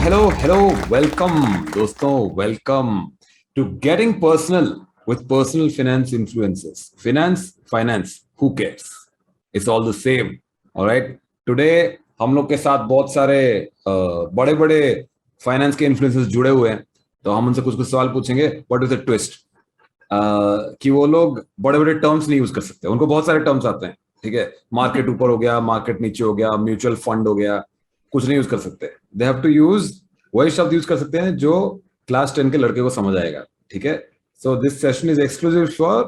hello, welcome दोस्तों, welcome to Getting Personal with Personal Finance Influencers. Finance, who cares? It's all the same. All right. Today हम लोग के साथ बहुत सारे बड़े बड़े फाइनेंस के इन्फ्लुएंसर्स जुड़े हुए हैं, तो हम उनसे कुछ कुछ सवाल पूछेंगे, बट विद अ ट्विस्ट कि वो लोग बड़े बड़े टर्म्स नहीं यूज कर सकते. उनको बहुत सारे टर्म्स आते हैं, ठीक है. मार्केट ऊपर हो गया, मार्केट नीचे हो गया, म्यूचुअल फंड हो गया, कुछ नहीं यूज कर सकते. दे हैव टू यूज वही शब्द यूज कर सकते हैं जो क्लास 10 के लड़के को समझ आएगा, ठीक है. So this session is exclusive for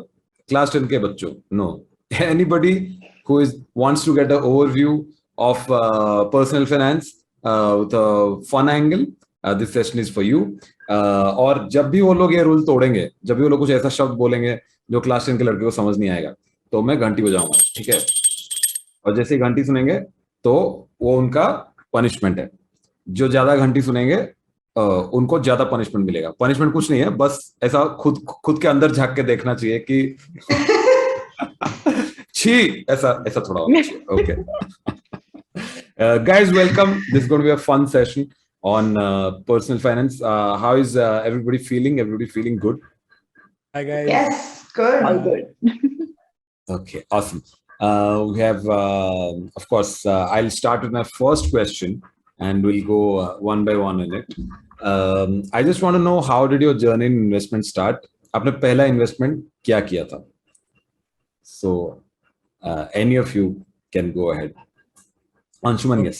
class 10 के बच्चों. No, anybody who wants to get an overview of personal finance with a fun angle, this session is for you. और जब भी वो लोग ये रूल तोड़ेंगे, जब भी वो लोग कुछ ऐसा शब्द बोलेंगे जो क्लास 10 के लड़के को समझ नहीं आएगा, तो मैं घंटी बजाऊंगा, ठीक है. और जैसे ही घंटी सुनेंगे तो वो उनका पनिशमेंट है. जो ज्यादा घंटी सुनेंगे उनको ज्यादा पनिशमेंट मिलेगा. पनिशमेंट कुछ नहीं है, बस ऐसा खुद के अंदर झांक के देखना चाहिए कि छी, ऐसा थोड़ा होना चाहिए. Okay guys, welcome. This is going to be a fun session on personal finance. How is everybody feeling? Everybody feeling good? Hi guys. Yes, good. All good. Okay, awesome. We have, of course, I'll start with my first question and we'll go one by one in it. I just want to know, how did your journey in investment start? आपने पहला investment क्या किया था? So, any of you can go ahead. Anshuman, yes.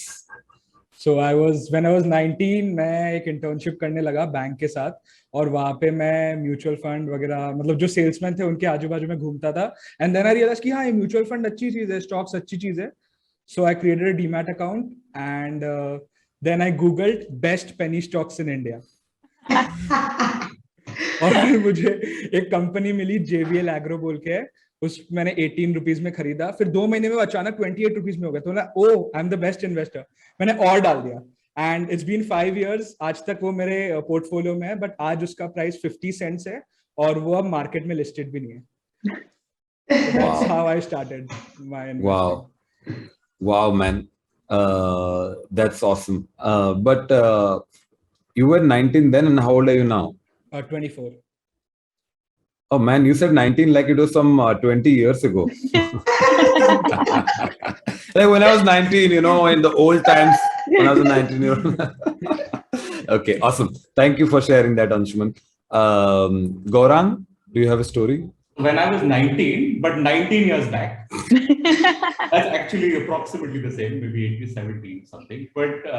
So when I was 19, मैं एक internship करने लगा bank के साथ, और वहाँ पे मैं म्यूचुअल फंड वगैरह, मतलब जो सेल्समैन थे उनके आजू बाजू में घूमता था. एंड देन आई रियलाइज कि हाँ, ये म्यूचुअल फंड अच्छी चीज है, स्टॉक्स अच्छी चीज है. So I created a demat account and then I googled best penny stocks in India. और फिर मुझे एक कंपनी मिली, JVL एग्रो बोल के है. उस मैंने 18 रुपीज में खरीदा. फिर 2 महीने में अचानक 28 रुपीज में हो गया. तो मैं, oh, I am the best investor. मैंने और डाल दिया एंड इट्स बीन 5 years. आज तक वो मेरे पोर्टफोलियो में है, बट आज उसका प्राइस 50 सेंट्स है और वो अब मार्केट में लिस्टेड भी नहीं है. So that's how I started my investment. Wow, man. That's awesome. But you were 19 then, and how old are you now? 24. Oh man, you said 19 like it was some 20 years ago. Like when I was 19, you know, in the old times, when I was a 19-year-old. Okay, awesome. Thank you for sharing that, Anshuman. Gaurang, do you have a story? When I was 19, but 19 years back. That's actually approximately the same, maybe 18, 17, something. But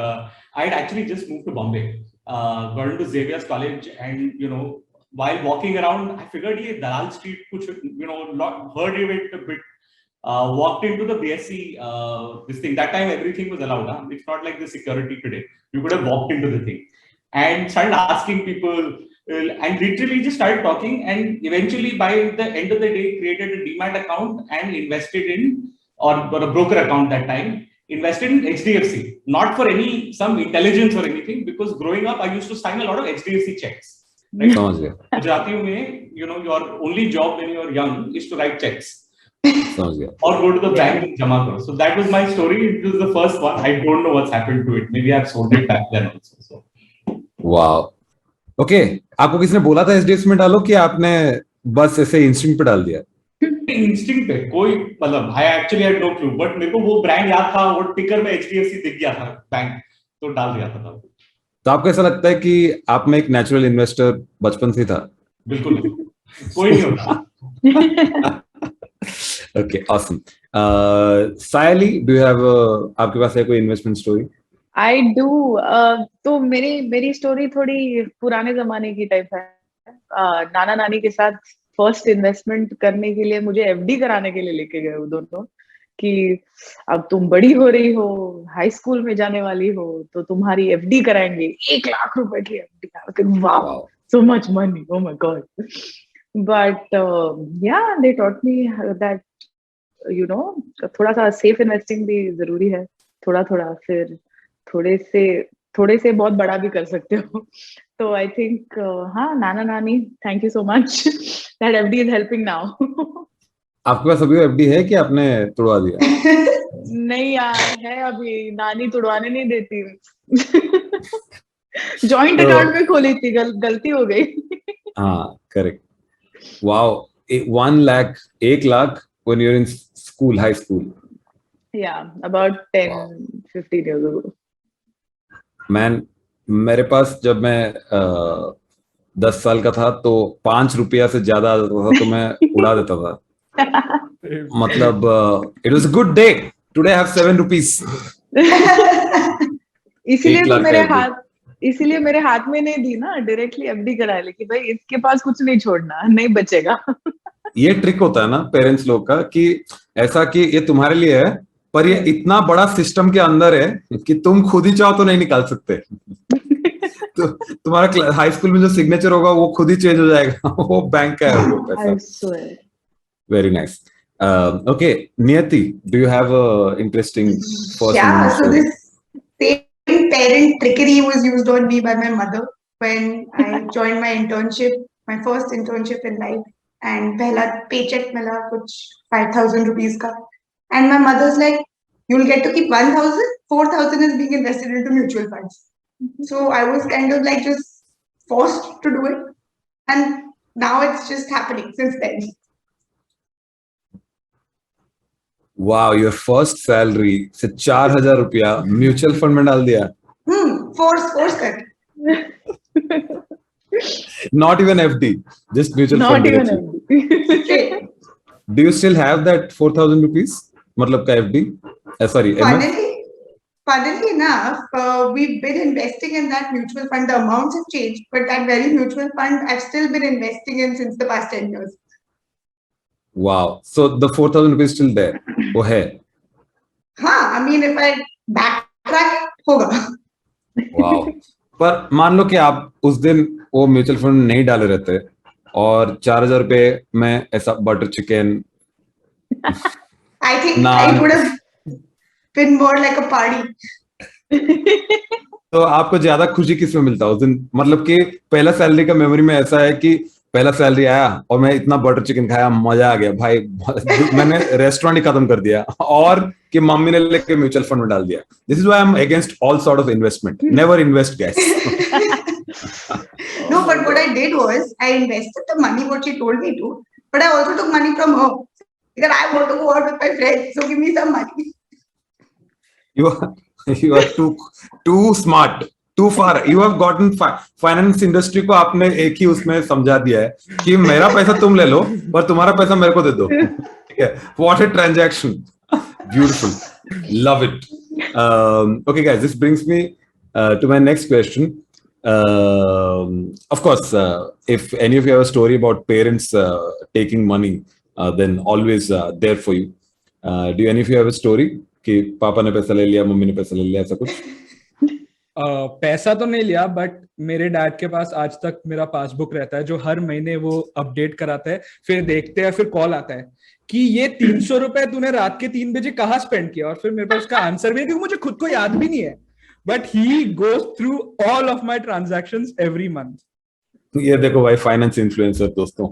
I had actually just moved to Bombay, got into Xavier's College, and, you know, while walking around, I figured ये Dalal Street कुछ, you know, heard of it a bit. Walked into the BSc, this thing. That time everything was allowed. Huh? It's not like the security today. You could have walked into the thing and started asking people, and literally just started talking. And eventually, by the end of the day, created a Demat account and invested in, or a broker account that time, invested in HDFC. Not for some intelligence or anything, because growing up, I used to sign a lot of HDFC checks. Right? Gujarati mein, you know, your only job when you're young is to write checks. Or go to the bank and jama karo. So that was my story. It was the first one. I don't know what's happened to it. Maybe I've sold it back then also. So. Wow. Okay. आपको किसने बोला था HDFC में डालो, कि आपने बस ऐसे इंस्टिंक्ट पे डाल दिया? इंस्टिंक्ट पे कोई, मतलब I actually had no clue. But मेरे को वो ब्रांड याद था, वो टिकर में HDFC दिख गया था बैंक, तो डाल दिया था. तो आपको ऐसा लगता है कि आप में एक नेचुरल इन्वेस्टर बचपन से था? बिल्कुल कोई नहीं होता. Okay, awesome. Sayali, do you have आपके पास है कोई इन्वेस्टमेंट स्टोरी? I do. तो मेरी स्टोरी थोड़ी पुराने जमाने की टाइप है. नाना नानी के साथ फर्स्ट इन्वेस्टमेंट करने के लिए मुझे FD कराने के लिए लेके गए वो दोनों, कि अब तुम बड़ी हो रही हो, हाई स्कूल में जाने वाली हो, तो तुम्हारी FD कराएंगे, 1 लाख रुपए की FD. Wow, so much money, oh my god. But yeah, they taught me that, you know, थोड़ा सा सेफ इन्वेस्टिंग भी जरूरी है, थोड़ा फिर थोड़े से बहुत बड़ा भी कर सकते हो. तो आई थिंक हाँ, नाना नानी, thank you so much, that FD is helping now. आपके पास अभी FD है कि आपने तोड़वा दिया? नहीं यार, है अभी, नानी तुड़वाने नहीं देती. जॉइंट तो अकाउंट में खोली थी, गलती हो गई। हाँ, correct. Wow, 1 lakh, 1 lakh when you're in school, high school. Yeah, about 10, Wow. 15 years ago. Man, मेरे पास जब मैं 10 साल का था तो 5 रुपया से ज्यादा आ जाता था तो मैं उड़ा देता था. मतलब it was a good day. Today I have 7 rupees. इसीलिए 1 तो लाख का मेरे FD. हाथ इसीलिए मेरे हाथ में नहीं दी ना, डायरेक्टली एफडी करा ली कि भाई इसके पास कुछ नहीं छोड़ना, नहीं बचेगा। ये ट्रिक होता है ना पेरेंट्स लोग का कि ऐसा कि ये तुम्हारे लिए है पर ये इतना बड़ा सिस्टम के अंदर है कि तुम खुद ही चाहो तो नहीं निकाल सकते. तो तुम्हारा हाई स्कूल में जो सिग्नेचर होगा वो खुद ही चेंज हो जाएगा. वो बैंक का है वो पैसा. I swear. Very nice. Okay, Niyati, do you have a interesting first Yeah, moment so story? this same parent trickery was used on me by my mother when I joined my internship, my first internship in life, and पहला paycheck मिला कुछ 5,000 rupees का, and my mother's like, you'll get to keep 1,000, 4,000 is being invested into mutual funds. So I was kind of like just forced to do it, and now it's just happening since then. Wow, your first salary से 4,000 रुपया mutual fund में डाल दिया. Force कर. Not even FD, just mutual Not fund even directly. FD. Straight. Do you still have that 4,000 rupees? मतलब का FD? Sorry, MF? Funnily enough, we've been investing in that mutual fund. The amounts have changed, but that very mutual fund I've still been investing in since the past 10 years. Wow. So the 4,000 rupees still there. वो है. I mean, if I backtrack, होगा. Wow. पर मान लो कि आप उस दिन वो म्यूचुअल फंड नहीं डाले रहते और 4,000 रुपए में ऐसा butter chicken, I think naan, it would have been more like a party. तो आपको ज्यादा खुशी किस में मिलता उस दिन? मतलब कि पहला सैलरी का मेमोरी में ऐसा है कि पहला सैलरी आया और मैं इतना बटर चिकन खाया, मजा आ गया भाई, मैंने रेस्टोरेंट ही खत्म कर दिया, और कि मम्मी ने लेके म्यूचुअल फंड में डाल दिया. This is why I am against all sort of investment. Never invest guys. No, but what I did was I invested the money what she told me to, but I also took money from her because I want to go out with my friends. So give me some money. You are too smart, too far. You have gotten finance industry को आपने एक ही उसमें समझा दिया है कि मेरा पैसा तुम ले लो पर तुम्हारा पैसा मेरे को दे दो. ठीक है. What a transaction. Beautiful. Love it. Okay guys, this brings me to my next question. Of course, if any of you have a story about parents taking money, then always there for you. Do any of you have a story कि पापा ने पैसा ले लिया, mummy ने पैसा ले लिया, ऐसा कुछ? पैसा तो नहीं लिया, बट मेरे डैड के पास आज तक मेरा पासबुक रहता है जो हर महीने वो अपडेट कराता है. फिर देखते हैं, फिर कॉल आता है कि ये 300 रुपए तूने रात के 3 बजे कहाँ स्पेंड किया, और फिर मेरे पास उसका आंसर भी है क्योंकि मुझे खुद को याद भी नहीं है. But he goes through all of my transactions every month. ये देखो भाई, फाइनेंस इन्फ्लुएंसर दोस्तों.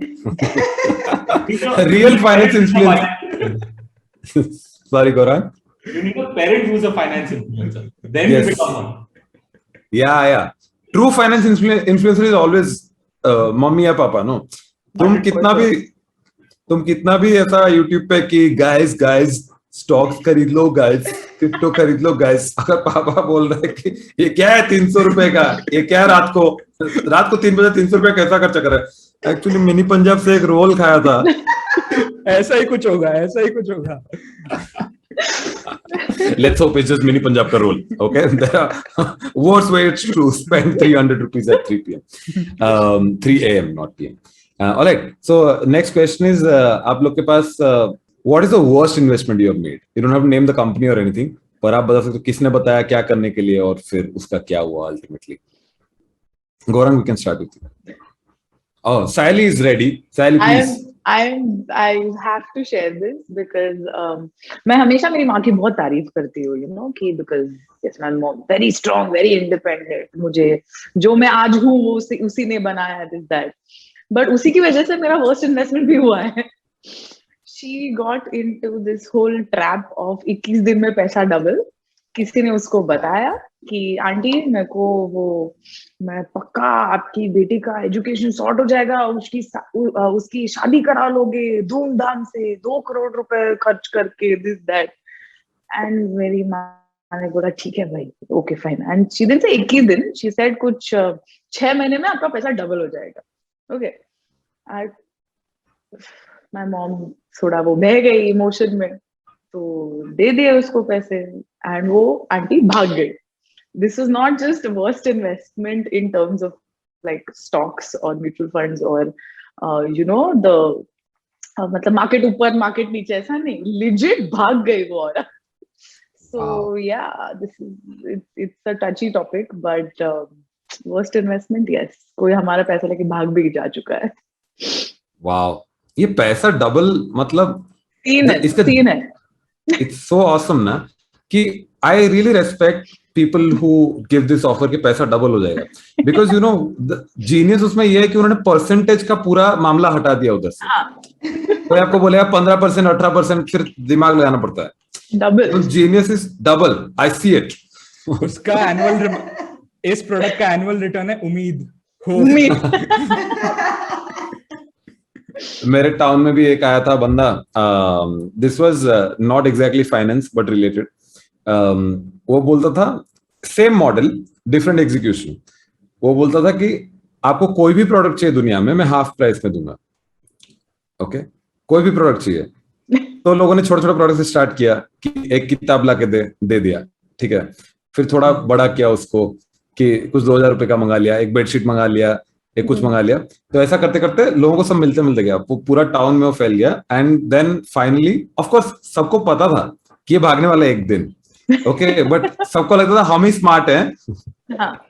Real finance influencer. Sorry Gaurang. You need a parent who's a finance influencer. Then Yes. you become one. Yeah. True finance influencer is always mummy या पापा. No, तुम कितना भी ऐसा YouTube पे कि गाइस स्टॉक्स खरीद लो, गाइस क्रिप्टो खरीद लो, गाइस, अगर पापा बोल रहे हैं कि ये क्या है 300 रुपए का, ये क्या है रात को 3 बजे 300 रुपए कैसा खर्चा कर रहा है? एक्चुअली मिनी पंजाब से एक रोल खाया था. ऐसा ही कुछ होगा. Let's hope it's just mini Punjab ka role. Okay, there are worse ways to spend 300 rupees at 3 p.m. 3 a.m. not p.m. All right. So next question is, आप लोग के पास what is the worst investment you have made? You don't have to name the company or anything, पर आप बता सकते हो किसने बताया क्या करने के लिए और फिर उसका क्या हुआ ultimately. Gaurang, we can start with you. Oh, Sally is ready. Sally, please. I have to share this because मैं हमेशा मेरी माँ की बहुत तारीफ करती हूँ, you know, कि because yes, my mom very strong, very independent. मुझे जो मैं आज हूँ वो उसी ने बनाया है, this that. But उसी की वजह से मेरा worst investment भी हुआ है. She got into this whole trap of 21 दिन में पैसा डबल. किसी ने उसको बताया कि आंटी मेरे को वो मैं पक्का आपकी बेटी का एजुकेशन सॉर्ट हो जाएगा, उसकी शादी करा लोगे धूमधाम से 2 करोड़ रुपए खर्च करके, दिस दैट। एंड मेरी माँ ने बोला ठीक है भाई, okay fine. And she didn't say एक ही दिन, शी सेड कुछ 6 महीने में आपका पैसा डबल हो जाएगा। ओके, माय मॉम थोड़ा वो बह गई इमोशन में, तो दे दिए उसको पैसे एंड वो आंटी भाग गई। This is not just worst investment in terms of like stocks or mutual funds or the मतलब मार्केट ऊपर मार्केट नीचे, ऐसा नहीं, legit भाग गई वो औरत। So Wow. yeah, it's a touchy topic, but worst investment, yes, कोई हमारा पैसा लेके भाग भी जा चुका है। वाओ, ये पैसा डबल मतलब सीन है। इट्स सो ऑसम ना कि I really respect people who give this offer कि पैसा डबल हो जाएगा, बिकॉज यू नो जीनियस उसमें ये है कि उन्होंने परसेंटेज का पूरा मामला हटा दिया उधर से। हाँ, कोई आपको बोलेगा 15%, 18%, फिर दिमाग लगाना पड़ता है। Double genius is double, I see it. उसका इस प्रोडक्ट का एनुअल रिटर्न है उम्मीद। मेरे टाउन में भी एक आया था बंदा, this was not exactly finance but related. वो बोलता था सेम मॉडल डिफरेंट एग्जीक्यूशन, वो बोलता था कि आपको कोई भी प्रोडक्ट चाहिए दुनिया में, मैं हाफ प्राइस में दूंगा। ओके, कोई भी प्रोडक्ट चाहिए। तो लोगों ने छोटे छोटे प्रोडक्ट से स्टार्ट किया कि एक किताब ला के दे दिया, ठीक है। फिर थोड़ा बड़ा किया उसको कि कुछ 2000 रुपए का मंगा लिया, एक बेडशीट मंगा लिया, एक कुछ मंगा लिया। तो ऐसा करते करते लोगों को सब मिलते मिलते गया, पूरा टाउन में वो फैल गया। And then finally of course सबको पता था कि ये भागने वाला है एक दिन, ओके, बट सबको लगता था हम ही स्मार्ट हैं। हाँ।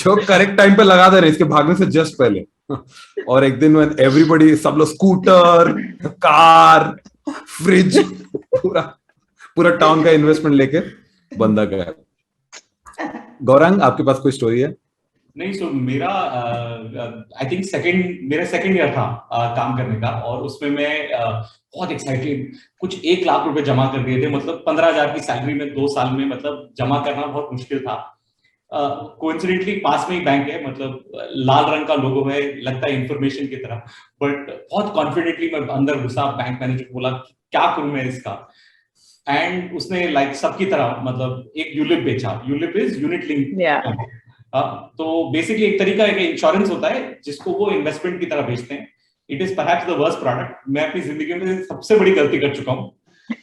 जो करेक्ट टाइम पे लगा दे रहे इसके भागने से जस्ट पहले। और एक दिन when एवरीबॉडी, सब लोग स्कूटर, कार, फ्रिज, पूरा टाउन का इन्वेस्टमेंट लेके बंदा गया। गौरांग, आपके पास कोई स्टोरी है? नहीं, सो मेरा आई थिंक मेरा सेकंड ईयर था काम करने का, और उसमें मैं बहुत एक्साइटेड कुछ 1 लाख रुपए जमा कर दिए थे। मतलब 15,000 की सैलरी में 2 साल में मतलब जमा करना बहुत मुश्किल था। कोइंसिडेंटली पास में ही बैंक है, मतलब लाल रंग का लोगो है, लगता है इंफॉर्मेशन की तरह। बट बहुत कॉन्फिडेंटली मैं अंदर घुसा, बैंक मैनेजर को बोला क्या करूं मैं इसका। एंड उसने लाइक सबकी तरह मतलब एक यूलिप बेचा। ULIP is unit link. तो बेसिकली एक तरीका है कि इंश्योरेंस होता है जिसको वो इन्वेस्टमेंट की तरह बेचते हैं। It is perhaps the worst product. मैं अपनी जिंदगी में सबसे बड़ी गलती कर चुका हूँ,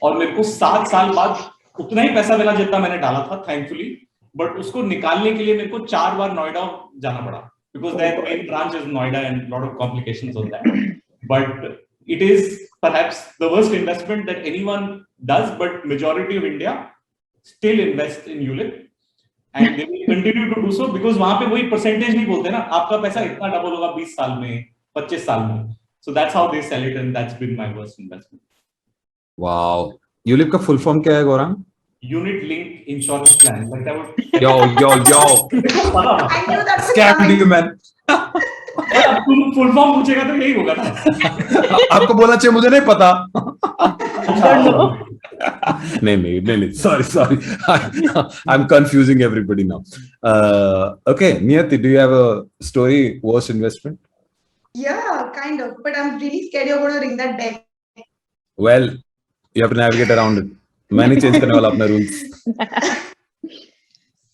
और मेरे को 7 साल बाद उतना ही पैसा मिला जितना मैंने डाला था, थैंकफुली। बट उसको निकालने के लिए मेरे को 4 बार नोएडा जाना पड़ा, because their main branch is Noida and lot of complications on that. But it is perhaps the worst investment that anyone does, but majority of India still invest in ULIP, and they will continue to do so because वहां पे वही percentage नहीं बोलते ना, आपका पैसा इतना double होगा 20 साल में, 25 साल में। So that's how they sell it, and that's been my worst investment. Wow, ULIP का फुल फॉर्म क्या है Gaurang? Unit linked insurance plan, like that would yo I knew that was scam coming. you man। तुम full form पूछेगा तो यही होगा ना। आपको बोलना चाहिए, मुझे नहीं पता। Don't know. नहीं, sorry, I'm confusing everybody now. Okay, Niyati, do you have a story, worst investment? Yeah, kind of. But I'm really scared you're going to ring that bell. Well, you have to navigate around it. मैं नहीं change करने वाला अपने rules.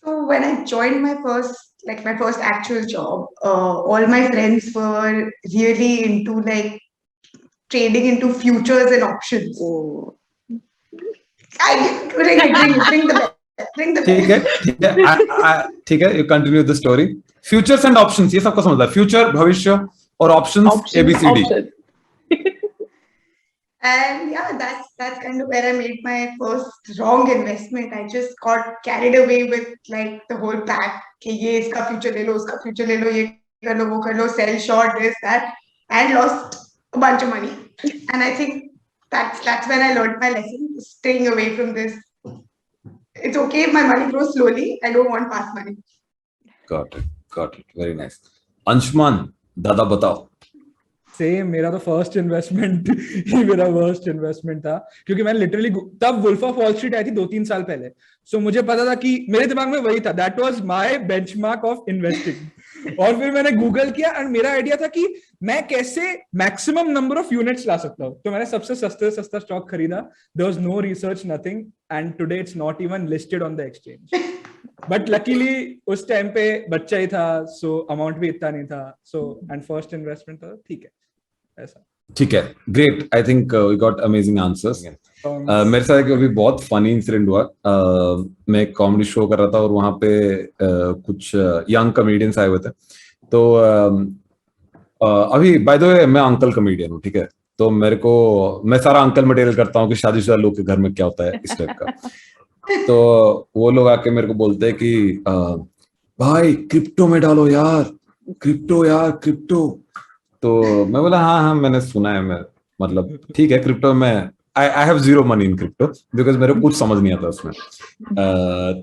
So when I joined my first actual job, all my friends were really into like trading into futures and options. Oh. Ring the bell. Ring the bell. ठीक है, you continue the story. Futures and options, ये सबको समझता है। Future, भविष्य, और options ABCD. Option. And yeah, that's kind of where I made my first wrong investment. I just got carried away with like the whole pack. कि ये इसका future ले लो, उसका future ले लो, ये कर लो, वो कर लो, sell short, this, that, and lost a bunch of money. And I think that's when I learned my lesson, staying away from this. It's okay if my money grows slowly. I don't want fast money. Got it. Very nice. Anshuman, दादा बताओ। Same, मेरा तो first investment ही मेरा worst investment था, क्योंकि मैं literally तब wolf of wall street आई थी 2-3 साल पहले, सो मुझे पता था कि मेरे दिमाग में वही था, that was my benchmark of investing. और फिर मैंने गूगल किया एंड मेरा आइडिया था कि मैं कैसे मैक्सिमम नंबर ऑफ यूनिट्स ला सकता हूँ, तो मैंने सबसे सस्ते से सस्ता स्टॉक खरीदा, there was no research nothing, and today it's not even listed on the exchange. But luckily उस टाइम पे बच्चा ही था, सो अमाउंट भी इतना नहीं था, सो एंड फर्स्ट इन्वेस्टमेंट था, ठीक है ऐसा। ठीक है, great, I think we got amazing answers. मेरे साथ एक अभी बहुत फनी इंसिडेंट हुआ। मैं एक कॉमेडी शो कर रहा था और वहां पे कुछ यंग कॉमेडियंस आए हुए थे, तो अभी बाय द वे मैं अंकल कॉमेडियन हूँ, ठीक है, तो मेरे को, मैं सारा अंकल मटेरियल करता हूँ कि शादीशुदा लोग के घर में क्या होता है इस टाइप का। तो वो लोग आके मेरे को बोलते हैं कि भाई क्रिप्टो में डालो यार, क्रिप्टो यार, क्रिप्टो। तो मैं बोला हाँ हाँ मैंने सुना है, मैं मतलब ठीक है, क्रिप्टो में I have zero money in crypto because मेरे को कुछ समझ नहीं आता उसमें।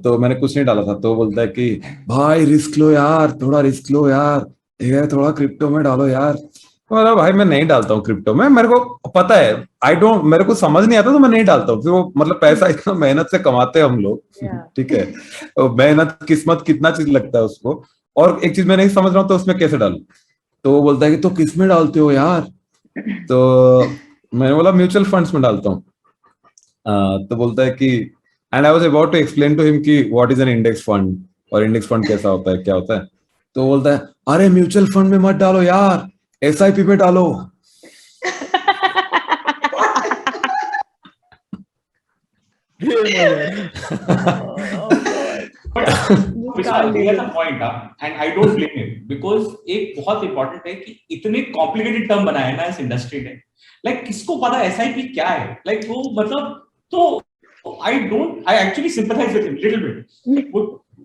तो मैंने कुछ नहीं डाला था, तो बोलता है कि भाई रिस्क लो यार, थोड़ा रिस्क लो यार, ठीक है, थोड़ा क्रिप्टो में डालो यार। तो भाई मैं नहीं डालता हूँ क्रिप्टो में, मेरे को पता है, आई डोंट, मेरे को समझ नहीं आता तो मैं नहीं डालता हूँ। फिर वो मतलब पैसा इतना मेहनत से कमाते हैं हम लोग, ठीक है, मेहनत किस्मत कितना चीज लगता है उसको, और एक चीज मैं नहीं समझ रहा हूँ तो उसमें कैसे डालूं। तो वो बोलता है कि तो किस में डालते हो यार, तो मैंने बोला म्यूचुअल फंड्स में डालता हूँ। तो बोलता है कि, and I was about to explain to him कि what is an index fund और इंडेक्स फंड कैसा होता है, क्या होता है। तो बोलता है अरे म्यूचुअल फंड में मत डालो यार, एसआईपी में डालो। But Vishal, he has a point, and I don't blame him, because एक बहुत important है कि इतने complicated term बनाए हैं ना इस industry ने, like किसको पता SIP क्या है, like वो मतलब, तो I actually sympathize with him little bit,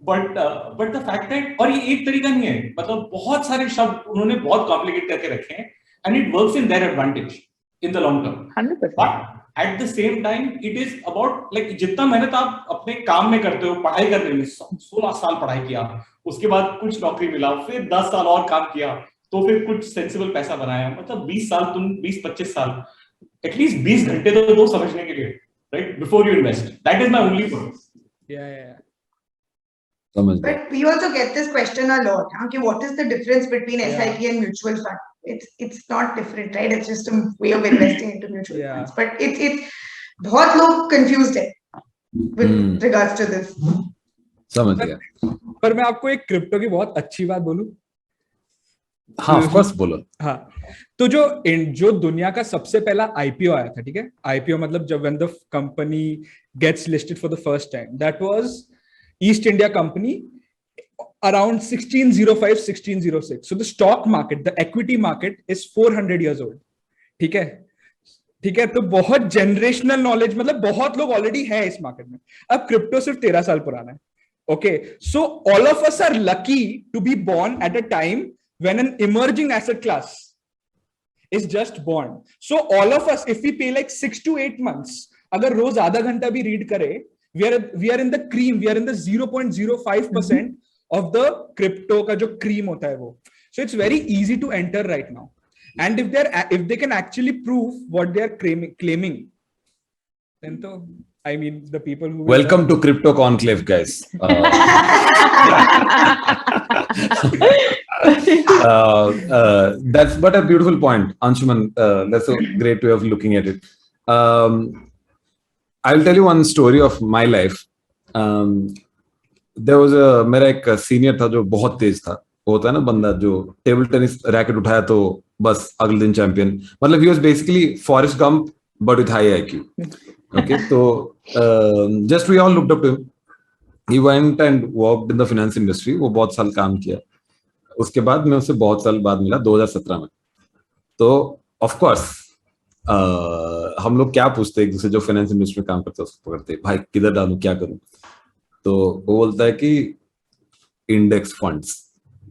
but the fact that, और ये एक तरीका नहीं है, मतलब बहुत सारे शब्द उन्होंने बहुत complicated करके रखे हैं, and it works in their advantage in the long term. 100%. But at the same time, it is about like जितना मेहनत आप अपने काम में करते हो, पढ़ाई करने में 16 साल पढ़ाई किया, उसके बाद कुछ नौकरी मिला, फिर 10 साल और काम किया, तो फिर कुछ सेंसिबल पैसा बनाया, मतलब 20 साल, तुम 20-25 साल, एटलीस्ट 20 घंटे तो दो समझने के लिए, right, before you invest. That is my only point. Yeah. But we also get this question a lot, okay, what is the difference between SIP and mutual fund? It's not different, right? It's just a way of investing into mutual funds. But it's बहुत लोग confused है with regards to this. समझ गया। पर मैं आपको एक crypto की बहुत अच्छी बात बोलूं। हाँ, ऑफ कोर्स बोलो। हाँ, तो जो दुनिया का सबसे पहला आईपीओ आया था, ठीक है, आईपीओ मतलब जब when the company gets listed for the first time, that was East India Company around 1605-1606. So the stock market, the equity market is 400 years old. ठीक है, तो बहुत जनरेशनल नॉलेज, मतलब बहुत लोग ऑलरेडी है इस मार्केट में। अब क्रिप्टो सिर्फ 13 साल पुराना है। Okay, so all of us are lucky to be born at a time when an emerging asset class is just born. So all of us, if we pay like 6 to 8 months, अगर रोज आधा घंटा भी read करे, we are in the cream, we are in the 0.05% of the crypto का जो cream होता है वो. So it's very easy to enter right now. And if they can actually prove what they are claiming, then to, I mean, the people who welcome to Crypto Conclave, guys. That's but a beautiful point, Anshuman. That's a great way of looking at it. I'll tell you one story of my life. There was मेरा एक senior था जो बहुत तेज था। वो होता है ना बंदा जो टेबल टेनिस रैकेट उठाया तो बस अगले दिन चैंपियन, मतलब he was basically Forrest Gump but with high IQ. Okay, so just we all looked up to him. He went and worked in the finance industry. वो बहुत साल काम किया। उसके बाद मैं उससे बहुत साल बाद मिला 2017 में। तो ऑफ कोर्स हम लोग क्या पूछते हैं एक दूसरे जो फाइनेंस इंडस्ट्री में काम करते हैं उसको पकड़ते हैं, भाई किधर डालूं, क्या करूं। तो वो बोलता है कि इंडेक्स फंड्स,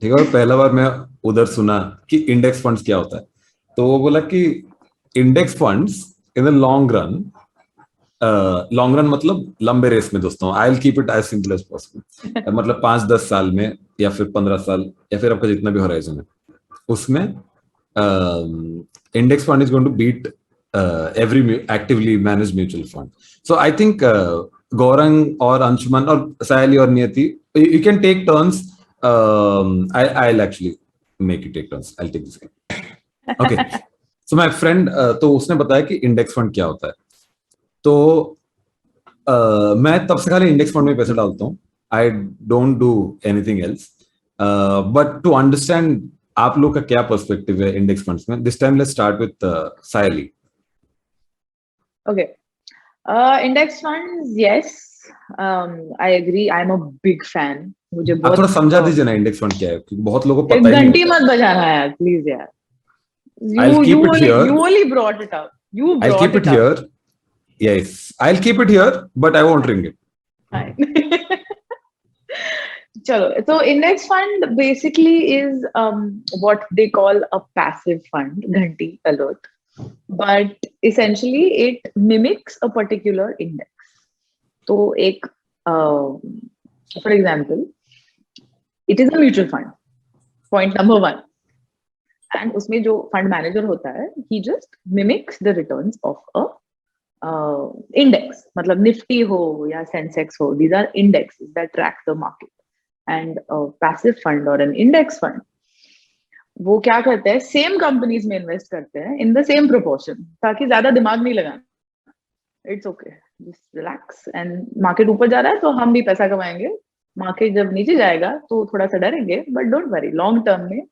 ठीक है। और पहला बार मैं उधर सुना कि इंडेक्स फंड्स क्या होता है। तो वो बोला कि index funds in the long run मतलब लंबे रेस में दोस्तों, I will keep it as simple as possible, मतलब 5-10 साल में या फिर 15 साल या फिर आपका जितना भी होराइजन है उसमें index fund is going to beat every actively managed mutual fund. So I think Gaurang or Anshuman or Sahili or Niyati, you can take turns. I'll actually make you take turns. I'll take this guy. Okay. So my friend, तो उसने बताया कि index fund क्या होता है. तो मैं तब से खाली इंडेक्स फंड में पैसे डालता हूँ. I don't do anything else. But to understand आप लोग का क्या पर्सपेक्टिव है इंडेक्स फंड्स में, this time let's start with Sahili. Okay. Index funds, yes. I agree. I'm a big fan. मुझे आप बहुत थोड़ा समझा दीजिए ना इंडेक्स फंड क्या है, क्योंकि बहुत लोगों को एक पता ही घंटी नहीं. मत बजाना यार, प्लीज यार. I'll keep it here. You only brought it up. You I'll brought keep it here. Yes, I'll keep it here, but I won't ring it. Fine. Chalo. So index fund basically is what they call a passive fund, Ghanti alert. But essentially it mimics a particular index. So एक for example, it is a mutual fund. Point number one. And उसमें जो fund manager होता है, he just mimics the returns of a index. मतलब Nifty हो या Sensex हो, these are indexes that track the market. And a passive fund or an index fund, वो क्या करते हैं, सेम कंपनीज में इन्वेस्ट करते हैं इन द सेम प्रोपोर्शन, ताकि ज्यादा दिमाग नहीं लगाना. It's okay, just relax. And market ऊपर जा रहा है तो हम भी पैसा कमाएंगे, मार्केट जब नीचे जाएगा तो थोड़ा सा डरेंगे, but don't worry, long term में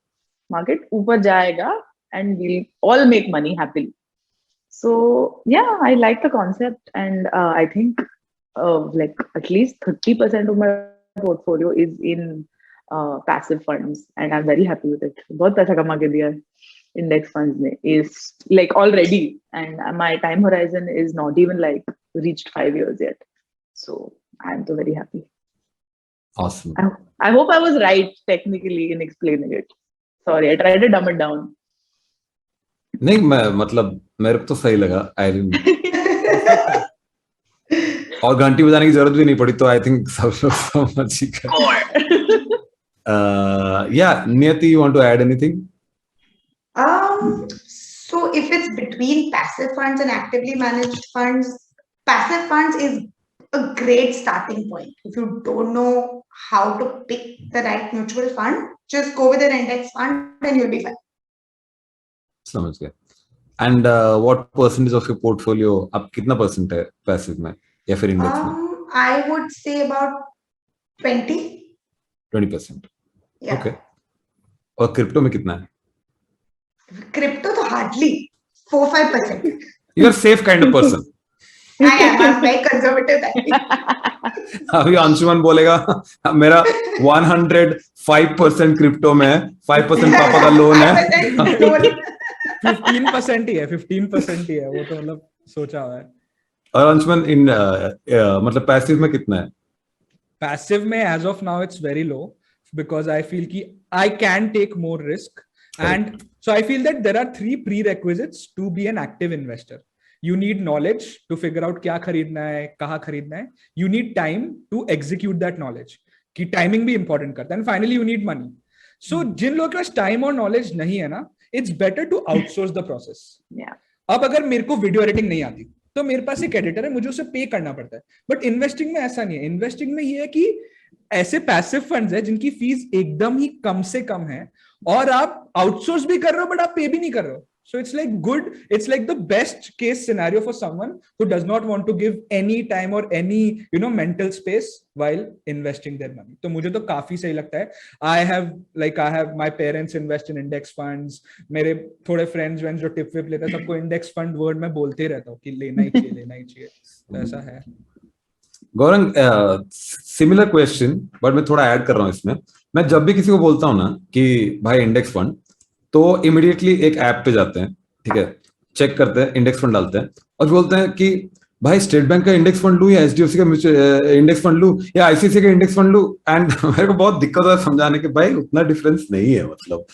मार्केट ऊपर जाएगा and we'll all make money happily. So yeah I like the concept and I think like at least 30% of my portfolio is in passive funds and I'm very happy with it. बहुत पैसा कमा के दिया है index funds में, is like already, and my time horizon is not even like reached 5 years yet. So I'm so very happy. Awesome. I hope I was right technically in explaining it. Sorry, I tried to dumb it down. नहीं, मैं मतलब मेरे को तो सही लगा. I didn't. और घंटी बजाने की जरूरत भी नहीं पड़ी, तो आई थिंक सब लोग समझ ही गए. Yeah, Niyati, you want to add anything? So if it's between passive funds and actively managed funds, passive funds is a great starting point. If you don't know how to pick the right mutual fund, just go with an index fund and you'll be fine. समझ गए. And what percentage of your portfolio, अब कितना percent है passive में या फिर index में? I would say about 20%. Yeah. Okay. और क्रिप्टो में कितना है? Crypto तो hardly 4-5%. You are safe kind of person. I'm very conservative that way. अभी अंशुमन बोलेगा मेरा 105% क्रिप्टो में है, 5% पापा का लोन है. 15% ही है, 15% ही है वो, तो मतलब सोचा हुआ है. और अंशुमन इन मतलब पैसिव में कितना है? Passive में as of now it's very low because I feel कि I can take more risk. And so I feel that there are 3 prerequisites to be an active investor. You need knowledge to figure out क्या खरीदना है, कहाँ खरीदना है. You need time to execute that knowledge. कि timing भी important करता है. And finally you need money. So जिन लोगों के पास time और knowledge नहीं है ना, it's better to outsource the process. Yeah. अब अगर मेरे को वीडियो एडिटिंग नहीं आती तो मेरे पास एक एडिटर है, मुझे उसे पे करना पड़ता है. बट इन्वेस्टिंग में ऐसा नहीं है. इन्वेस्टिंग में ये है कि ऐसे पैसिव फंड्स है जिनकी फीस एकदम ही कम से कम है और आप आउटसोर्स भी कर रहे हो बट आप पे भी नहीं कर रहे हो. So it's like good, it's like the best case scenario for someone who does not want to give any time or any, mental space while investing their money. तो मुझे तो काफी सही लगता है. I have my parents invest in index funds. मेरे थोड़े friends जो टिप विप लेते हैं सबको index fund word मैं बोलते ही रहता हूँ कि लेना ही चाहिए. तो ऐसा है. गौरंग, सिमिलर क्वेश्चन बट मैं थोड़ा ऐड कर रहा हूँ इसमें. मैं जब भी किसी को बोलता हूँ ना कि भाई इंडेक्स फंड, तो इमीडिएटली एक ऐप पे जाते हैं, ठीक है, चेक करते हैं, इंडेक्स फंड डालते हैं और बोलते हैं कि भाई स्टेट बैंक का इंडेक्स फंड लूं या एचडीएफसी का इंडेक्स फंड लूं या आईसीआईसीआई का इंडेक्स फंड लूं. एंड मेरे को बहुत दिक्कत होता है समझाने के भाई उतना डिफरेंस नहीं है, मतलब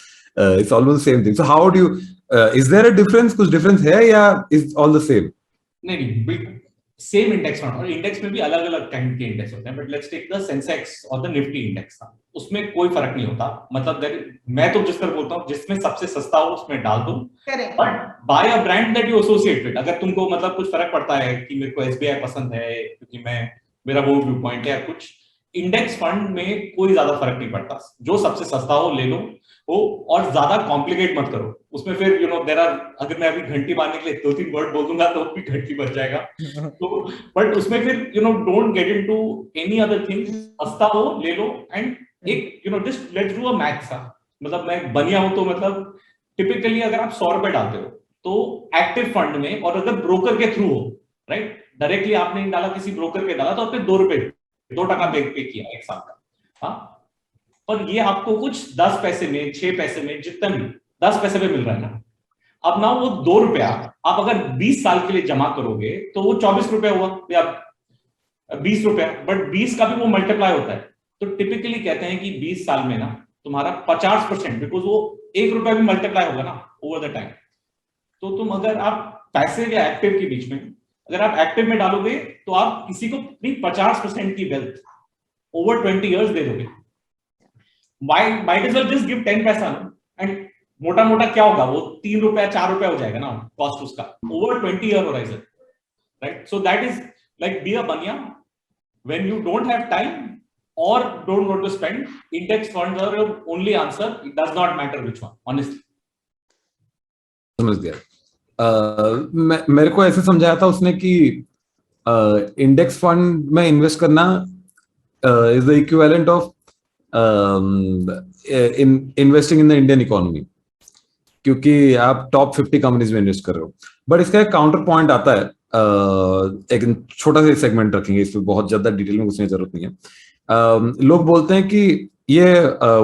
it's almost same thing. So how do you, is there a difference, कुछ डिफरेंस है या इज ऑल द सेम? नहीं, सेम इंडेक्स फंड, और इंडेक्स में भी अलग अलग काइंड के इंडेक्स होते हैं, but let's take the Sensex और द निफ्टी इंडेक्स, उसमें कोई फर्क नहीं होता, मतलब मैं तो जिस तरह बोलता हूँ जिसमें सबसे सस्ता हो उसमें डाल दो, but by a brand that you associate with. अगर तुमको मतलब कुछ फर्क पड़ता है कि मेरे को एसबीआई पसंद है क्योंकि मेरा वो व्यू पॉइंट है, कुछ इंडेक्स फंड में कोई ज्यादा फर्क नहीं पड़ता, जो सबसे सस्ता हो ले लो वो, और ज्यादा कॉम्प्लिकेट मत करो उसमें, फिर देयर आर, अगर मैं अभी घंटी मारने के लिए 2-3 वर्ड बोल दूंगा तो भी घंटी बच जाएगा, तो बट उसमें फिर don't get into any other thing, सस्ता हो ले लो, एंड एक just let's do a maths, मतलब मैं बनिया हूं तो मतलब टिपिकली अगर आप 100 रुपए डालते हो तो एक्टिव फंड में, और अगर ब्रोकर के थ्रू हो, राइट, डायरेक्टली आपने डाला किसी ब्रोकर के डाला तो आपने 2 रुपए 2% पे किया एक साल का, हाँ, और ये आपको कुछ 10 पैसे में 6 पैसे में जितना भी 10 पैसे पे मिल रहा है ना, अब ना वो 2 रुपया आप अगर 20 साल के लिए जमा करोगे तो वो 24 रुपया हुआ या 20 रुपया, बट 20 का भी वो मल्टीप्लाई होता है, तो टिपिकली कहते हैं कि 20 साल में ना तुम्हारा 50%, बिकॉज वो 1 रुपया भी मल्टीप्लाई होगा ना ओवर द टाइम, तो तुम अगर आप पैसिव या एक्टिव के बीच में, अगर आप एक्टिव में डालोगे तो आप किसी को 50% की वेल्थ ओवर 20 इयर्स दे दोगे, might as well just give 10 पैसा, एंड मोटा मोटा क्या होगा वो 3 रुपया 4 रुपया हो जाएगा ना कॉस्ट उसका over 20 year horizon, right, so that is like be a bania when you don't have time or don't want to spend. Index funds are your only answer. It does not matter which one, honestly. समझ गया। मेरे को ऐसे समझाया था उसने कि index fund में इन्वेस्ट करना is the equivalent of investing in the Indian economy, क्योंकि आप टॉप 50 कंपनीज में इन्वेस्ट कर रहे हो। बट इसका एक काउंटर पॉइंट आता है, एक छोटा सा सेगमेंट रखेंगे, इसमें बहुत ज्यादा डिटेल में घुसने की जरूरत नहीं है। लोग बोलते हैं कि ये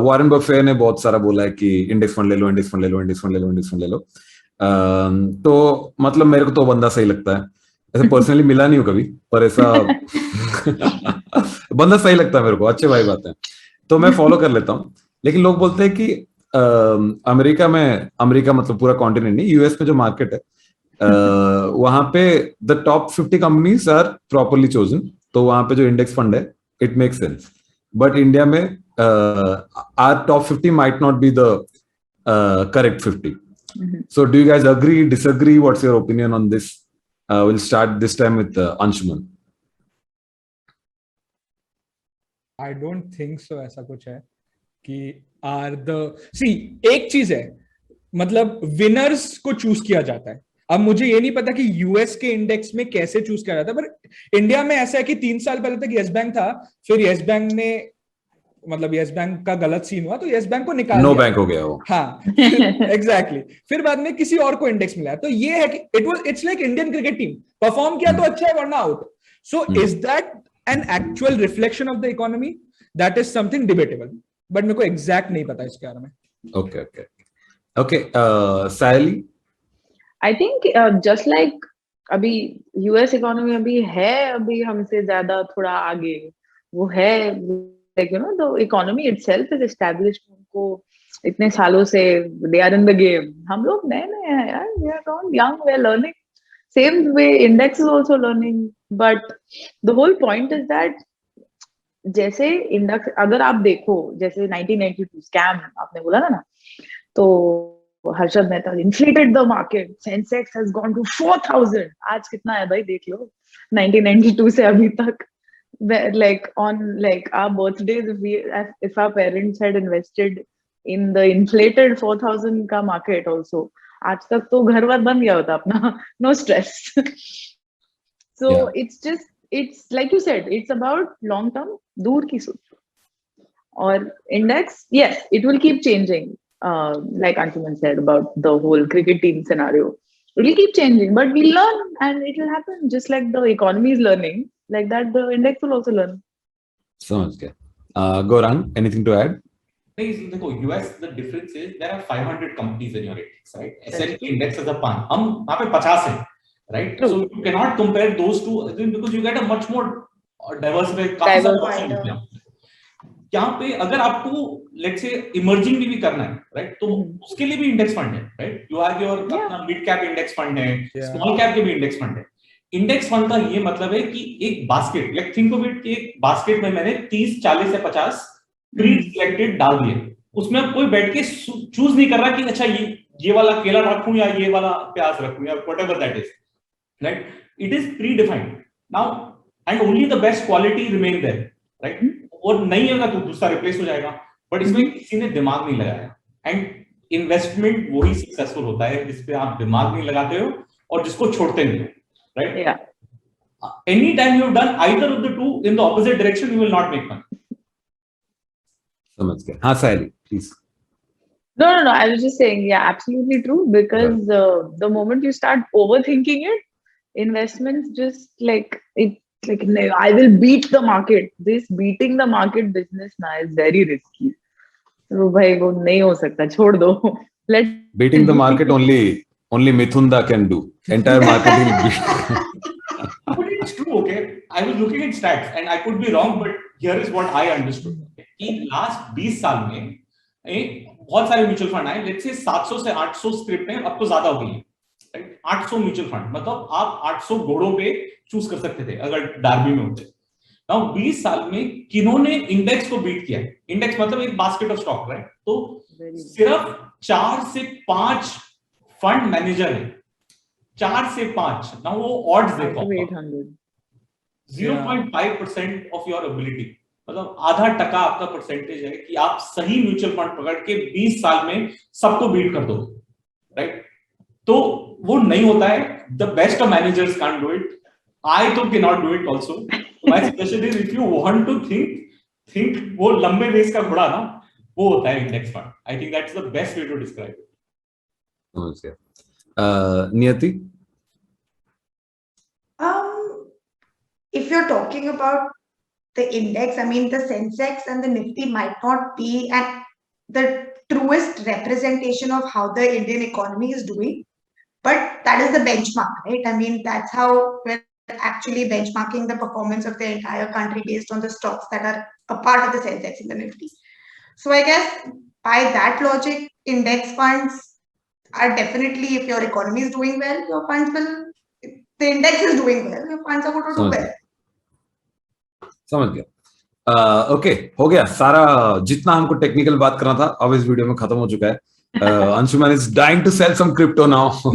वॉरेन बफे ने बहुत सारा बोला है कि इंडेक्स फंड ले लो, इंडेक्स फंड ले लो, इंडेक्स फंड ले लो, इंडेक्स फंड ले लो, तो मतलब मेरे को तो बंदा सही लगता है, ऐसे पर्सनली मिला नहीं हो कभी, पर ऐसा बंदा सही लगता है मेरे को, अच्छे भाई बात है, तो मैं फॉलो कर लेता हूँ। लेकिन लोग बोलते हैं कि अमेरिका मतलब पूरा कॉन्टिनेंट नहीं, यूएस में जो मार्केट है वहां पे the top 50 companies are properly chosen, तो वहां पे जो इंडेक्स फंड है it makes sense, but India mein our top 50 might not be the correct 50. So do you guys agree, disagree? What's your opinion on this? We'll start this time with Anshuman. I don't think so, ऐसा कुछ है कि एक चीज है, मतलब winners को choose किया जाता है। अब मुझे ये नहीं पता कि यूएस के इंडेक्स में कैसे चूज किया जाता है, पर इंडिया में ऐसा है कि 3 साल पहले तक यस बैंक था, फिर यस बैंक ने मतलब यस बैंक का गलत सीन हुआ तो यस बैंक को निकाल दिया, बैंक हो गया वो, हाँ एग्जैक्टली फिर बाद में किसी और को इंडेक्स मिला। तो ये है कि it's like Indian cricket team perform किया तो अच्छा है वरना out. So is that an actual reflection of the economy? That is something debatable, but मेरे को एग्जैक्ट नहीं पता इसके बारे में। Okay Sayali, I think just like अभी यूएस इकोनॉमी अभी हमसे ज्यादा थोड़ा आगे वो है, like the economy itself is established, उनको इतने सालों से they are in the game, हम लोग नए हैं यार, we are all young, we are learning, same way index is also learning, but the whole point is that जैसे इंडेक्स अगर आप देखो, जैसे 1992 स्कैम आपने बोला था ना, तो Harshad Mehta inflated the market, Sensex has gone to 4,000, आज कितना है भाई देख लो 1992 से अभी तक, like on like our birthdays, if our parents had invested in the inflated 4,000 का market also, आज तक तो घर बार बन गया होता अपना, no stress. So yeah. It's like you said, it's about long term, दूर की सोच, और index, yes, it will keep changing. Like Anshuman said about the whole cricket team scenario, it will keep changing, but we learn and it will happen just like the economy is learning, like that the index will also learn. Sounds good. Gaurang, anything to add? देखो US, the difference is there are 500 companies in your index, right? S&P index is a pan, हम वहाँ पे 50 हैं, right? True. So you cannot compare those two because you get a much more diverse. यहाँ पे अगर आपको let's say emerging भी करना है, राइट, तो उसके लिए भी इंडेक्स फंड है, राइट, यू हैव योर अपना मिड कैप इंडेक्स फंड है, स्मॉल कैप के भी इंडेक्स फंड है, इंडेक्स फंड का ये मतलब है कि एक basket, like think of it, एक बास्केट में मैंने 30, 40 या 50 प्री सिलेक्टेड डाल दिए, उसमें अब कोई बैठ के चूज नहीं कर रहा कि अच्छा ये वाला केला रखूं या ये वाला प्याज रखूं या whatever that is, right? It is predefined now and only the best quality remain there, right? और नहीं होगा तो दूसरा रिप्लेस हो जाएगा, बट इसमें किसी ने दिमाग नहीं लगाया। एंड इन्वेस्टमेंट वही सक्सेसफुल होता है जिसपे आप दिमाग नहीं लगाते हो और जिसको छोड़ते नहीं हो, right? Yeah. Anytime you have done either of the two in the opposite direction, you will not make money. समझ गया। हाँ Sayali, please. No. I was just saying, yeah, absolutely true. Because the moment you start overthinking it, investments just like it. Like no, I will beat the market. This beating the market business now is very risky. तो भाई वो नहीं हो सकता, छोड़ दो. Let Beating the market only Mithunda can do. Entire market will beat. But it's true, okay? I was looking at stats and I could be wrong, but here is what I understood. कि last 20 साल में बहुत सारे mutual fund आए, let's say 700 से 800 script हैं, अब तो ज्यादा हो गई है, राइट? 800 म्यूचुअल फंड, मतलब आप 800 घोड़ों पे चूज कर सकते थे अगर डार्बी में होते। नाउ 20 साल में किन्होंने इंडेक्स को बीट किया? इंडेक्स मतलब एक बास्केट ऑफ स्टॉक, राइट? तो सिर्फ 4 से 5 फंड मैनेजर है, 4 से 5। ना वो ऑड्स देखो, 0.5% ऑफ योर एबिलिटी, मतलब आधा टका आपका परसेंटेज है कि आप सही म्यूचुअल फंड पकड़ के 20 साल में सबको बीट कर दो, राइट? तो वो नहीं होता है। The best of managers can do it, I too can not do it also. My suggestion is if you want to think वो लंबे रेस का घोड़ा ना, वो होता है index fund. I think that's the best way to describe it. Niyati, if you're talking about the index, I mean, the Sensex and the Nifty might not be the truest representation of how the Indian economy is doing, but that is the benchmark, right? I mean, that's how we're actually benchmarking the performance of the entire country based on the stocks that are a part of the Sensex and the Nifty. So I guess by that logic, index funds are definitely, if your economy is doing well, your funds will, the index is doing well, your funds are going to do well. समझ गया। Okay, हो गया सारा जितना हमको technical बात करना था, अब इस वीडियो में खत्म हो चुका है। Anshuman is dying to sell some crypto now.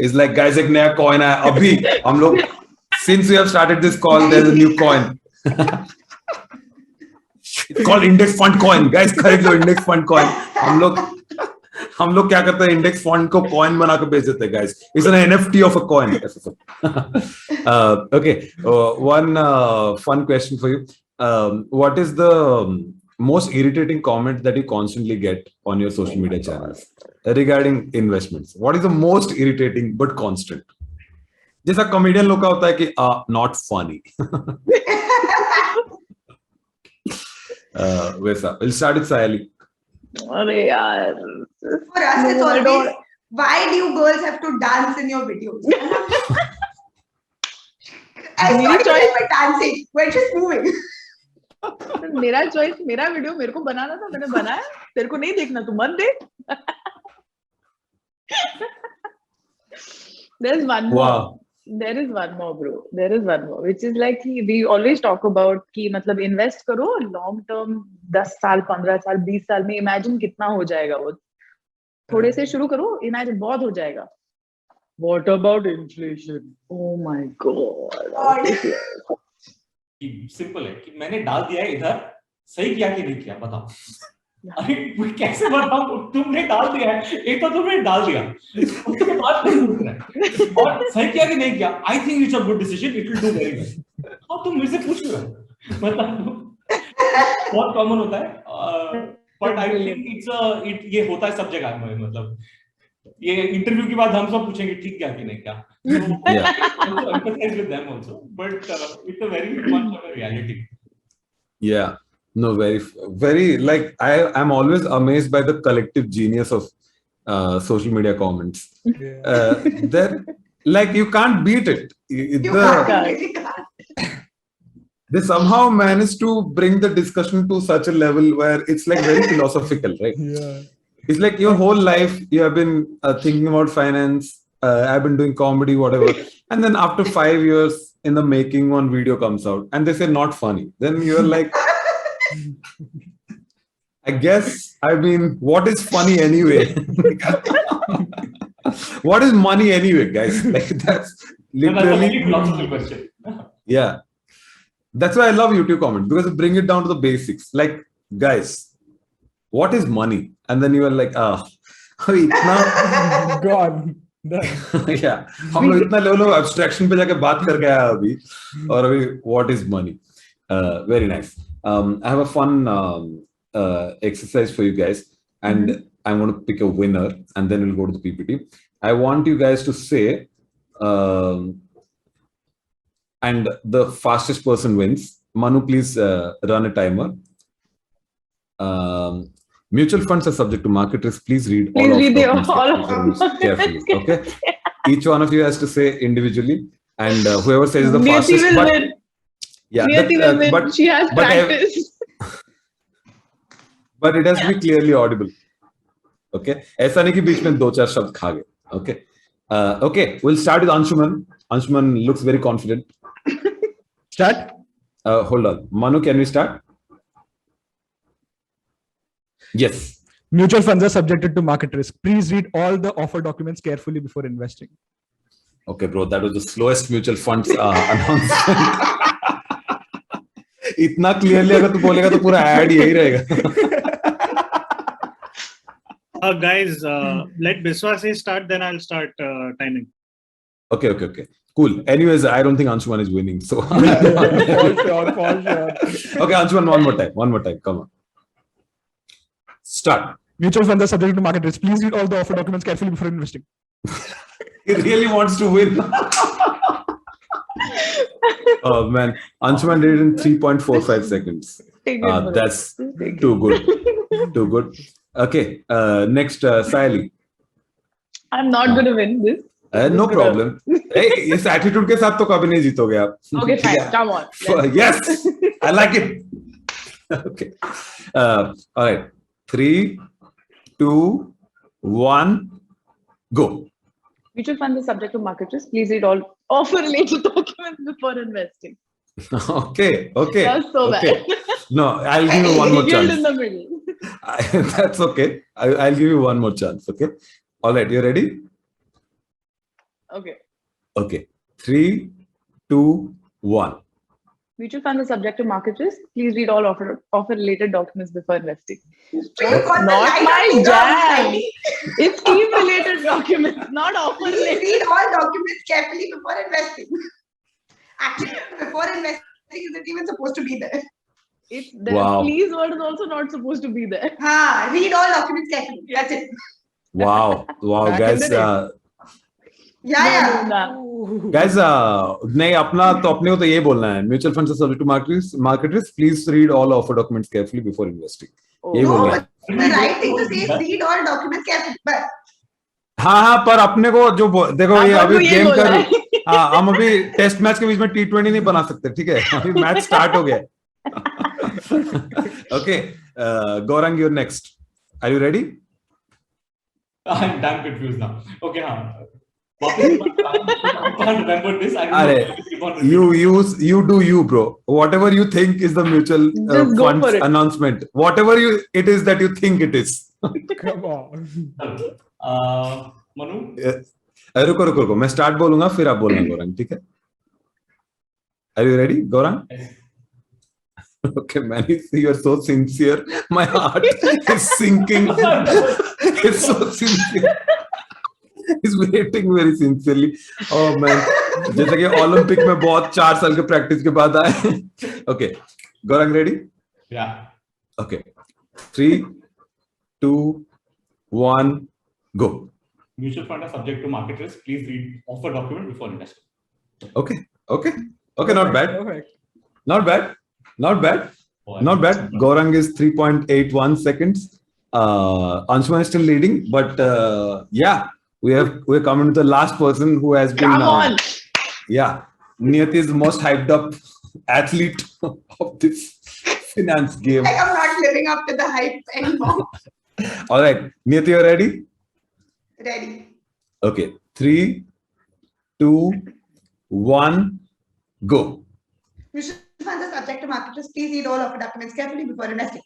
Is like guys, एक नया कॉइन आया अभी हम लोग, since we have started this call there is a new coin, it's called index fund coin. Guys खरीद लो इंडेक्स फंड कॉइन। हम लोग क्या करते हैं, इंडेक्स फंड को कॉइन बना के बेच देते हैं guys. It's an NFT of a coin. Okay, one fun question for you, what is the most irritating comment that you constantly get on your social media channels regarding investments? What is the most irritating but constant? जैसा comedian लोग का होता है कि not funny. वैसा we'll start with Sayali. अरे यार, for us it's always, why do you girls have to dance in your videos? I started by dancing, we're just moving. मेरा चॉइस, मेरा वीडियो मेरे को बनाना था, मैंने बनाया। तेरे को नहीं देखना, तू मत देख। There is one more. Wow. There is one more, bro. There is one more, which is like we always talk about कि मतलब इन्वेस्ट करो लॉन्ग टर्म, 10 साल, 15 साल, 20 साल में इमेजिन कितना हो जाएगा वो। थोड़े से शुरू करो, इमेजिन बहुत हो जाएगा। What about inflation? Oh my God. Simple है कि मैंने डाल दिया है इधर, सही किया कि नहीं किया बताओ। अरे कैसे बताऊं, तुमने डाल दिया है, एक तो तुमने डाल दिया, उसके बाद नहीं पूछ रहा है और सही किया कि नहीं किया। I think it's a good decision, it will do very well. अब तुम मुझसे पूछ रहे हो, मतलब बहुत कॉमन होता है, बट आई थिंक इट्स ये होता है सब जगह में। मतलब ये इंटरव्यू के बाद हम सब पूछेंगे ठीक क्या कि नहीं क्या, empathize with them also, but it's a very much of a reality. Yeah, no, very like I'm always amazed by the collective genius of social media comments. They're like, you can't beat it. They somehow manage to bring the discussion to such a level where it's like very philosophical, right? Yeah. It's like your whole life you have been thinking about finance, I've been doing comedy, whatever. And then after 5 years in the making, one video comes out and they say not funny. Then you're like, I guess, I mean, what is funny anyway? What is money anyway, guys? Like that's No, that's a very literally, philosophical question. yeah. That's why I love YouTube comments because it bring it down to the basics. Like, guys, what is money? And then you are like, इतना Gone. Done. yeah, हम लोग इतना level of abstraction पे जाके बात करके आया अभी और अभी what is money? Very nice. I have a fun exercise for you guys, and I'm going to pick a winner, and then we'll go to the PPT. I want you guys to say, and the fastest person wins. Manu, please run a timer. Mutual funds are subject to market risk. Please read all of documents carefully. Okay. Each one of you has to say individually, and whoever says the Niyati fastest. will But, win. yeah, Niyati will win. but She has but ev- practice. but it has to be clearly audible. Okay. ऐसा नहीं कि बीच में 2-4 शब्द खा गए. Okay. Okay. We'll start with Anshuman. Anshuman looks very confident. Start. Hold on. Manu, can we start? Yes. Mutual funds are subjected to market risk. Please read all the offer documents carefully before investing. Okay, bro. That was the slowest mutual funds announcement. इतना clearly अगर तू बोलेगा तो पूरा ad यही रहेगा. Guys, let Biswa say start, then I'll start timing. Okay. Cool. Anyways, I don't think Anshuman is winning. So For sure. okay, Anshuman, one more time. Come on. Start. Mutual funds are subject to market risk. Please read all the offer documents carefully before investing. He really wants to win. Oh man, Anshuman did it in 3.45 seconds. Take it, bro. That's Just take it. too good. Too good. Okay, next, Saili. I'm not going to win this. No problem. Hey, इस attitude के साथ तो कभी नहीं जीतोगे आप. Okay, fine. Come on. Yes, I like it. Okay. All right. 3, 2, 1, go. Mutual funds are subject to market risk. Please read all offer related documents before investing. Okay. That was so Okay. bad. No, I'll give you one more Yield in chance. the middle. That's okay. I'll give you one more chance. Okay. All right. You ready? Okay. Okay. 3, 2, 1. Mutual funds are subject to market risk. Please read all offer related documents before investing. You got the Not light my on the jam. Saili. It's scheme related documents, not offer Please related. read all documents carefully before investing. Actually, before investing isn't even supposed to be there. It's the Wow. please word is also not supposed to be there. Read all documents carefully. That's it. Wow. Back in Guys. the day. Yeah. Nah. Guys, नहीं अपना तो अपने को तो ये बोलना है. Mutual funds are subject to market risk. Please read all offer documents carefully before investing. Oh. यही No, बोलना but है. the right thing to say is read all documents carefully. But हाँ पर अपने को जो देखो ये आपको अभी ये गेम बोलना कर है। हाँ हम अभी टेस्ट मैच के बीच में T20 नहीं बना सकते. ठीक है अभी मैच स्टार्ट हो गया. Okay, Gaurang, you're next. Are you ready? I'm damn confused now. Okay, I can't remember this. I don't know. Keep on repeating. You do you, bro. Whatever you think is the mutual Just go funds for it. announcement. Whatever it is that you think it is. Come on. Manu? रुको मैं start बोलूंगा फिर आप बोलना गौरंग. ठीक है. Are you ready, Gaurang? Okay, man, you're so sincere. My heart is sinking. It's so sincere. He's waiting very sincerely. Oh man, जैसे कि ओलंपिक में बहुत 4 साल के प्रैक्टिस के बाद आए. Okay, Gaurang, ready? Yeah. Okay, 3, 2, 1, go. Mutual fund are subject to market risk. Please read offer document before investing. Okay, not bad. Perfect. Not bad. Gaurang is 3.81 seconds. Anshuman is still leading, but yeah, we're coming to the last person who has been. Come on. Yeah, Niyati is the most hyped up athlete of this finance game. like I'm not living up to the hype anymore. All right, Niyati, you're ready? Ready. Okay, 3, 2, 1, go. Mutual funds are subject to market risk. Please read all of the documents carefully before investing.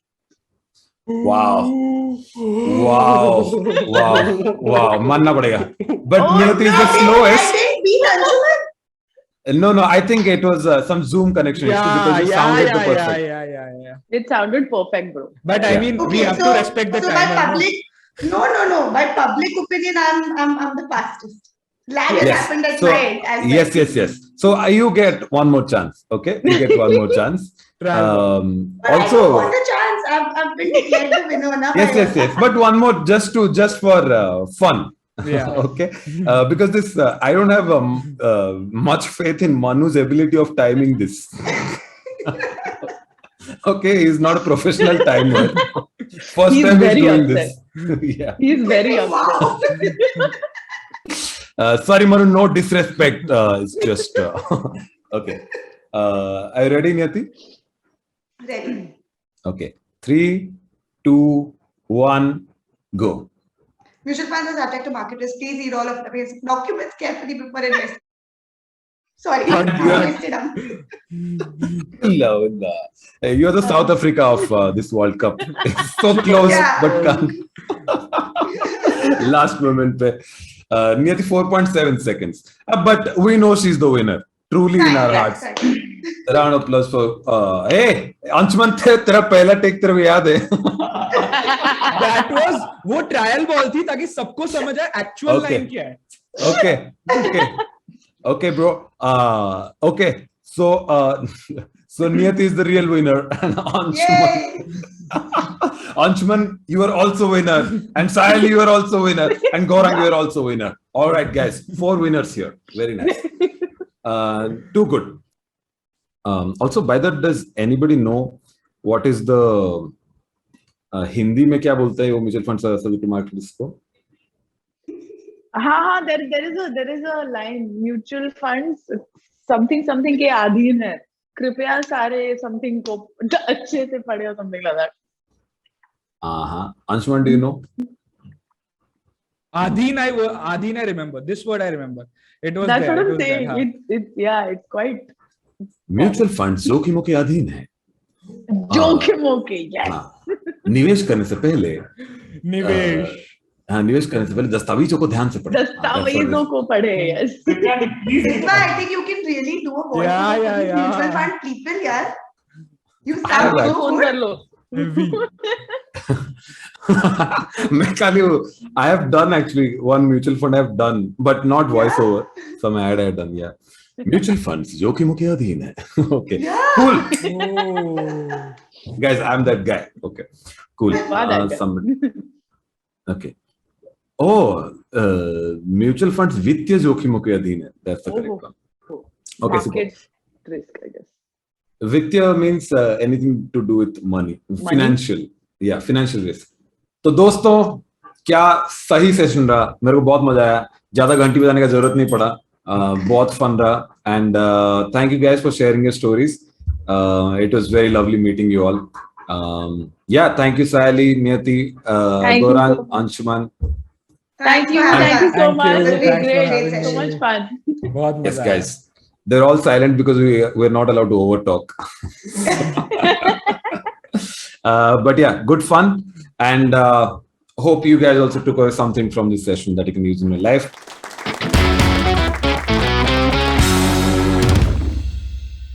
Wow. Wow. Manna padega. But Oh, Niyati is the I slowest. didn't beat Anshuman. No, I think it was some Zoom connection issue because you sounded the perfect. Yeah. it sounded perfect, bro. But I Yeah. mean, we Okay, have to so, respect the so by timer. no? public, no. By public opinion, I'm the fastest. Lag has Yes. happened at So, my end as well. yes. So you get one more chance. Okay, you get one more chance. Trial. But I don't Also, want a chance. I've been declared the winner. Na, yes. But one more just for fun. Yeah. Okay, because this I don't have much faith in Manu's ability of timing this. Okay, he's not a professional timer. First He's time he's very doing upset. this. Yeah. He's very upset. Wow. Sorry, Manu, no disrespect. It's just okay. Are you ready, Niyati? Ready. Okay. 3, 2, 1, go. Mutual funds are subject to market risk. Please read all of the basic documents carefully before investing. Sorry, I messed it up. Illa. You're the South Africa of this World Cup. It's so close, Yeah. but can't. Last moment. Niyati 4.7 seconds. But we know she's the winner. Truly in our hearts. Round of applause for. Hey, Anshuman, तेरा पहला take तेरे को याद है? That was वो trial ball थी ताकि सबको समझ आए एक्चुअल Okay. लाइन क्या है. Okay, bro. Okay. So Niyati is the real winner, and Anshuman. Yay! Anshuman, you are also winner, and Sahil, you are also winner, and Gaurang, you are also winner. All right, guys, 4 winners here. Very nice. Too good. Also, by that, does anybody know what is the Hindi में क्या बोलते हैं वो mutual fund subject to market risk को? हाँ, there is a line, mutual funds something के अधीन है. कृपया सारे something को अच्छे से पढ़े or something like that. Anshuman, do you know? Adhin, I remember. This word I remember. It was That's there. what It I'm was there. saying. हाँ. It's quite म्यूचुअल फंड जोखिमों के अधीन है. जोखिमों के. Yes. हाँ, निवेश करने से पहले निवेश. हाँ, निवेश करने से पहले दस्तावेजों को ध्यान से पढ़ें. दस्तावेजों को पढ़े. Yes. Silva, I think you can really do a voice Yeah, over yeah, these yeah. mutual fund people, yaar. You Alright. sound so phone कर good. लो. मैं खाली I have done actually one mutual fund I have done, but not voiceover. Some ad I have done, yeah. Mutual funds जोखिमों के अधीन है. Okay, Yeah. cool. Oh. Guys, I'm that guy. Okay, cool. Wow, that guy. Somebody. Okay. Oh, mutual funds वित्तीय जोखिमों के अधीन है. That's the correct one. Okay, super. Market risk, I guess. वित्तीय means anything to do with money, financial, yeah, financial risk. तो दोस्तों, क्या सही सेशन रहा. मेरे को बहुत मजा आया. ज्यादा घंटी बजाने का जरूरत नहीं पड़ा. बहुत फन रहा. And thank you guys for sharing your stories. It was very lovely meeting you all. Yeah, thank you, Sally, Niyati, Thank you Gaurang, so much. Anshuman. Thank you so Thank much. you. It was a Thanks for great having So session. much fun. बहुत Yes, मजा आया. guys. They're all silent because we're not allowed to overtalk. But yeah, good fun. And hope you guys also took away something from this session that you can use in your life.